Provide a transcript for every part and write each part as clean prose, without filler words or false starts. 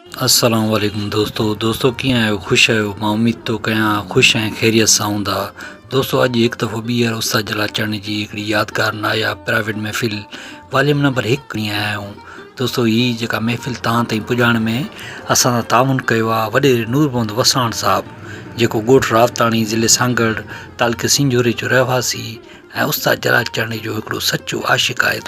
अस्सलाम वालेकुम दोस्तों कीअं आहियो? ख़ुशि आहियो? मां उमेद थो कयां ख़ुशि ऐं ख़ैरियत सां हूंदा। दोस्तों अॼु हिकु दफ़ो ॿीहर उस्ताद जलाल चढ़ण जी हिकिड़ी यादगार नायाब प्राइवेट महफ़िल वॉल्यूम नंबर 1 खणी आया आहियूं। दोस्तों हीअ जेका महफ़िल तव्हां ताईं पुॼाइण में असां सां ताउन कयो आहे वॾे नूर मोहम्मद वसाण साहिबु, जेको ॻोठु रावताणी ज़िले सांगड़ तालुके सिंजोरे जो रहवासी ऐं उस्ताद जलाल चढ़ण जो हिकिड़ो सचो आशिक़ु आहे।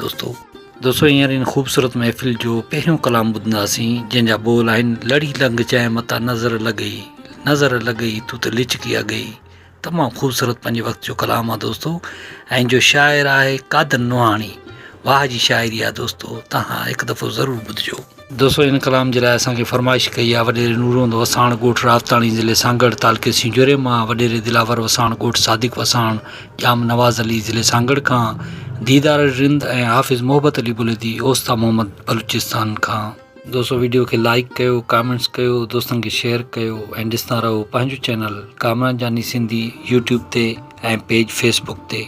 दोस्तों हींअर इन ख़ूबसूरत महफ़िल जो पहिरियों कलाम ॿुधंदासीं, जंहिंजा बोल आहिनि लड़ी लंघ चाहे मता नज़र लॻई तूं त लिचकी अॻई। तमामु ख़ूबसूरत पंहिंजे वक़्त जो कलाम आहे दोस्तों, ऐं जो शाइर आहे कादर नुहाणी। वाह जी शाइरी आहे दोस्तों, तव्हां हिकु दफ़ो ज़रूरु ॿुधिजो। दोस्तों इन कलाम जे लाइ असांखे फरमाइश कई आहे वॾेरे नूर मोहम्मद वसाण ॻोठु रावताणी ज़िले सांगड़ तालुके सिंजोरे मां, वॾेरे दिलावर वसाण ॻोठु सादिक वसाण जाम नवाज़ अली ज़िले सांगड़ खां, दीदार रिंद ऐं हाफ़िज़ मोहब्बत अली बुलेदी ओस्ता मोहम्मद बलूचिस्तान खां। दोस्तों वीडियो खे लाइक कयो, कमेंट्स कयो, दोस्तनि खे शेयर कयो ऐं ॾिसंदा रहो पंहिंजो चैनल कामरान जानी सिंधी यूट्यूब ते ऐं पेज फेसबुक ते।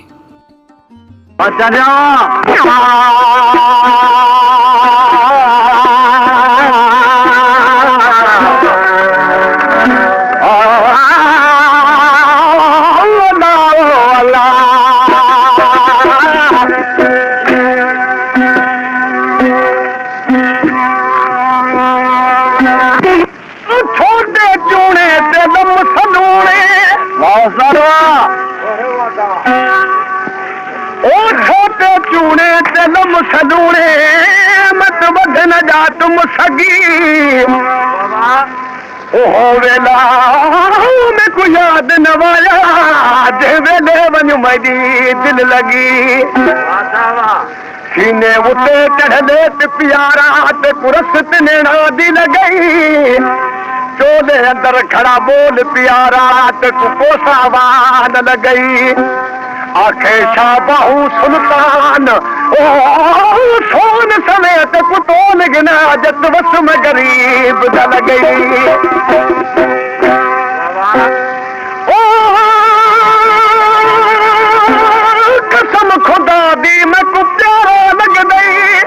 छोटे चूने तेलम सदूने मत बदन जा तुम सगी ओ वेला में को याद नवाया जे वेले वञ मदी दिल लगी सीने उते चढ़दे ते प्यारा ते कुरस ते नेड़ा दी लगई चोले अंदर खड़ा बोल प्यारा ते तू कोसा वान लगई आखे शाबाहू सुल्तान ओ सोन समेत कुतोन गिना जत वस में गरीब दल गई। ओ कसम खुदा दी मैं को प्यारा लग गई,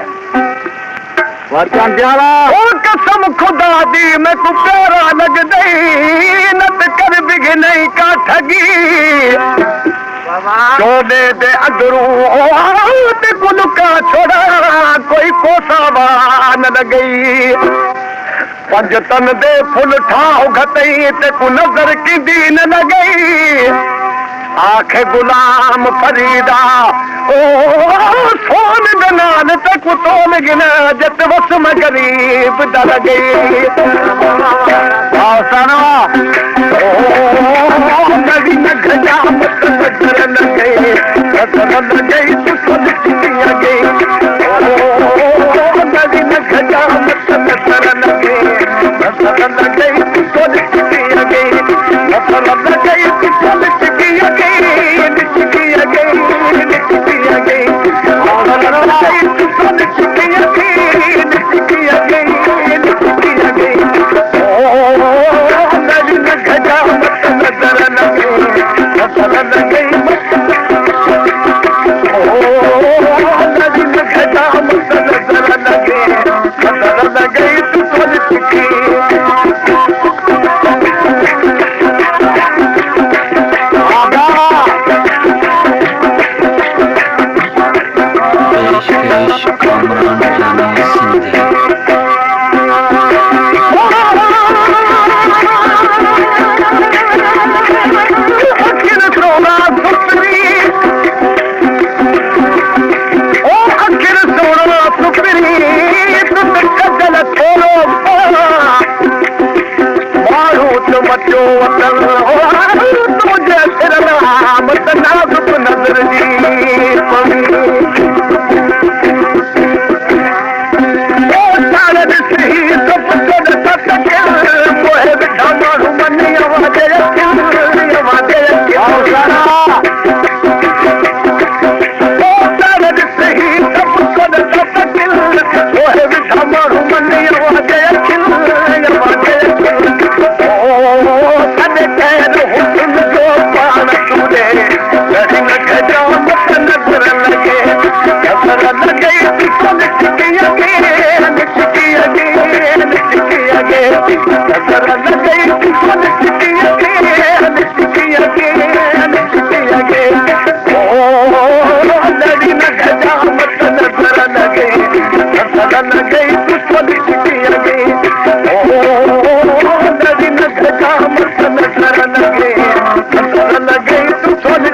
ओ कसम खुदा दी मैं को प्यारा लग गई, नत कर बिग नहीं का ठगी चोले दे अंदरू ते गुलका छोड़ा कोई कोसावान लगई पंज तन दे फुल ठाओ घतई ते को नजर की दीन लगई आखे गुलाम फरीदा ओ सोन गनान ते को तोल गिना जत वस में गरीब दल गई। नदी में घजा मत नजर लगे तू सुन चिड़िया गई, नदी में घजा मत नजर लगे तू सुन चिड़िया गई, नजर लगे तू सुन चिड़िया गई, चिड़िया गई चिड़िया गई तू सुन चिड़िया गई, चिड़िया गई चिड़िया गई। ओ नदी में घजा मत नजर लगे नजर लगे नदी में घजा मत नजर लगे नजर लगे तू सुन चिड़िया कामरान जानी सिंधी। बचो वतन तुझे सिर नामत नाजुक नजर जी ओ सारे सही सब कद तक मोहे बिठा मारू मनी आवाजे आवाजे ओ सारे सही सब कद तक मोहे बिठा मारू मनी आवाजे आवाजे सद कैद हुस्न जो पान तूने लड़ी में घजा मत नजर लगे नदी न गजा मत नजर लगे तू सोन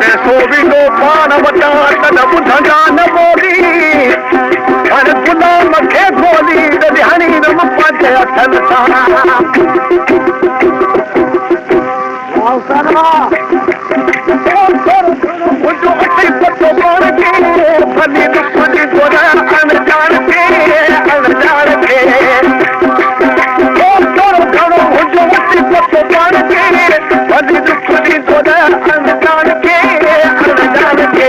पैसो भी तो पान वटा तन ॿुधंदा न ॿोली हर गुलाम खे गोली ॾियाणी न पंहिंजे हथनि मुंहिंजो अची पतो पाण खे भली दुश्मनी घोड़ा अनजान खे अनजान खे घणो मुंहिंजो अची पतो पाण खे भली दुश्मनी घोड़ा अनजान खे अनजान खे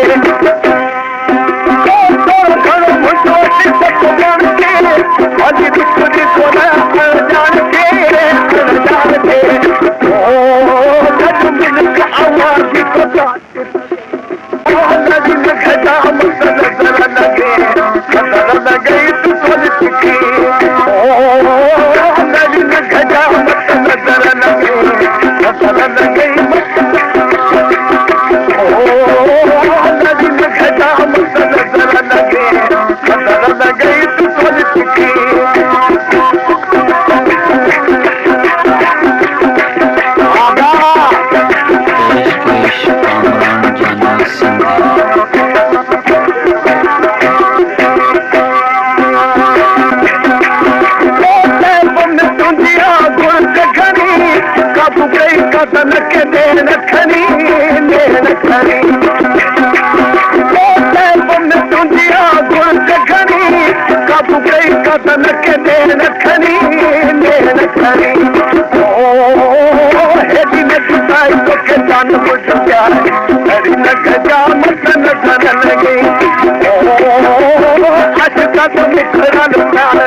घणो मुंहिंजो अची पतो पाण खे भली दुश्मनी घोड़ा अनजान खे अनजान खे आवाज़ पता नदी में खजा मत नजर लगे तू सोन चिकी नदी में खजा मत नजर लगे नदी में खजा मत नजर लगे तू सोन चिकी कदन के देन खनी तुंहिंजिया गुण खनी काबू कई कदन के देन खनी हेॾी न जुदाई तोखे जान ॿुधिया हेॾी न गजा मत नज़र लॻे अॼुकल्ह तूं निखरल प्यार